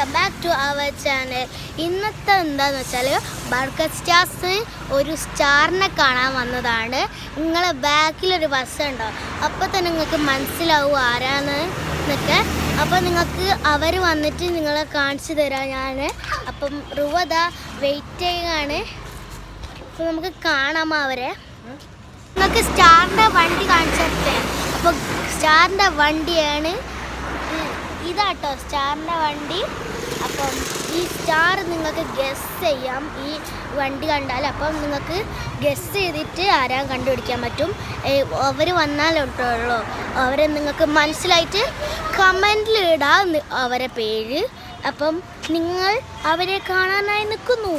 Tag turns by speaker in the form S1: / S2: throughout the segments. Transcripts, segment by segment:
S1: Welcome back to our channel. ഇന്നത്തെ എന്താന്ന് വെച്ചാൽ ബർക്കത്ത് സ്റ്റാർസ് ഒരു സ്റ്റാറിനെ കാണാൻ വന്നതാണ്. നിങ്ങളെ ബാക്കിലൊരു ബസ് ഉണ്ടോ, അപ്പോൾ തന്നെ നിങ്ങൾക്ക് മനസ്സിലാവും ആരാണ് എന്നൊക്കെ. അപ്പോൾ നിങ്ങൾക്ക് അവർ വന്നിട്ട് നിങ്ങളെ കാണിച്ചു തരാം ഞാൻ. അപ്പം റുവദ വെയിറ്റ് ചെയ്യുകയാണ്. അപ്പോൾ നമുക്ക് കാണാമോ അവരെ. നിങ്ങൾക്ക് സ്റ്റാറിൻ്റെ വണ്ടി കാണിച്ചേ. അപ്പോൾ സ്റ്റാറിൻ്റെ വണ്ടിയാണ് ഇതാട്ടോ, സ്റ്റാറിൻ്റെ വണ്ടി. അപ്പം ഈ സ്റ്റാർ നിങ്ങൾക്ക് ഗസ് ചെയ്യാം ഈ വണ്ടി കണ്ടാൽ. അപ്പം നിങ്ങൾക്ക് ഗസ് ചെയ്തിട്ട് ആരാ കണ്ടുപിടിക്കാൻ പറ്റും. അവർ വന്നാലുള്ളൂ അവരെ നിങ്ങൾക്ക് മനസ്സിലായിട്ട് കമൻറ്റിൽ ഇടാം അവരെ പേര്. അപ്പം നിങ്ങൾ അവരെ കാണാനായി നിൽക്കുന്നു.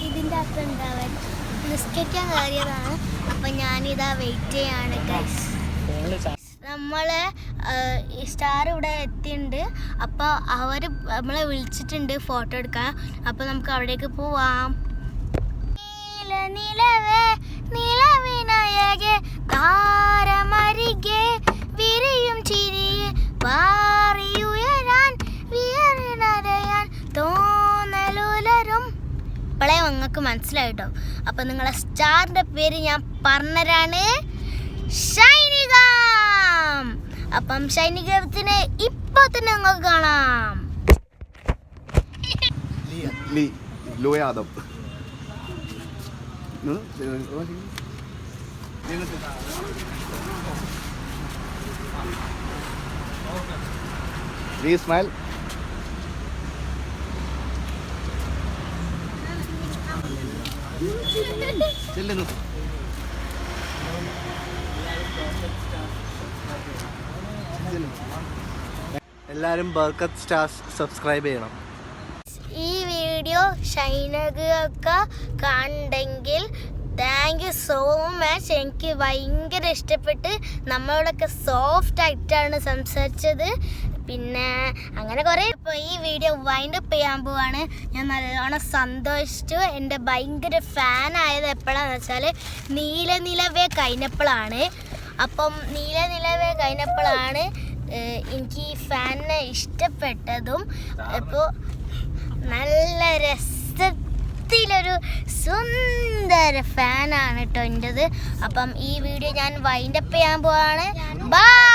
S1: ഇതിൻ്റെ അകത്ത് ഉണ്ടാവാൻ നിസ്കരിക്കാൻ കയറിയതാണ്. അപ്പം ഞാനിതാ വെയിറ്റ് ചെയ്യാണ് ഗൈസ്. നമ്മളെ സ്റ്റാർ ഇവിടെ എത്തിയിട്ടുണ്ട്. അപ്പോൾ അവർ നമ്മളെ വിളിച്ചിട്ടുണ്ട് ഫോട്ടോ എടുക്കാൻ. അപ്പോൾ നമുക്ക് അവിടേക്ക് പോവാം. നിലവേ നിലവിനായകെ താരമരികെ വിരിയും ചിരിയെ വാറിയുയരാൻ വിയറിനരയാൻ തോന്നലുലരും. ഇപ്പോഴേ നിങ്ങൾക്ക് മനസ്സിലായിട്ടോ. അപ്പം നിങ്ങളെ സ്റ്റാറിൻ്റെ പേര് ഞാൻ പറഞ്ഞതാണ്, ഷൈനിക. അപ്പം ഷൈനികത്തിനെ ഇപ്പോൾ തന്നെ നിങ്ങൾക്ക് കാണാം.
S2: Please smile. എല്ലാവരും ബർക്കത്ത് സ്റ്റാർസ് സബ്സ്ക്രൈബ് ചെയ്യണം.
S1: ഈ വീഡിയോ ഷൈനകൊക്കെ കണ്ടെങ്കിൽ താങ്ക് യു സോ മച്ച്. എനിക്ക് ഭയങ്കര ഇഷ്ടപ്പെട്ട്. നമ്മളോടൊക്കെ സോഫ്റ്റ് ആയിട്ടാണ് സംസാരിച്ചത്. പിന്നെ അങ്ങനെ കുറേ. ഇപ്പോൾ ഈ വീഡിയോ വൈൻഡ് അപ്പ് ചെയ്യാൻ പോവാണ്. ഞാൻ നല്ലോണം സന്തോഷിച്ചു. എൻ്റെ ഭയങ്കര ഫാനായത് എപ്പോഴാണെന്ന് വെച്ചാൽ നീലനിലവേ കഴിഞ്ഞപ്പോഴാണ്. അപ്പം നീലനിലവേ കഴിഞ്ഞപ്പോഴാണ് എനിക്ക് ഈ ഫാനിനെ ഇഷ്ടപ്പെട്ടതും. അപ്പോൾ നല്ല രസത്തിലൊരു സുന്ദര ഫാനാണ് കേട്ടോ എൻ്റെത്. അപ്പം ഈ വീഡിയോ ഞാൻ വൈൻഡ് അപ്പ് ചെയ്യാൻ പോവാണ്. ബൈ.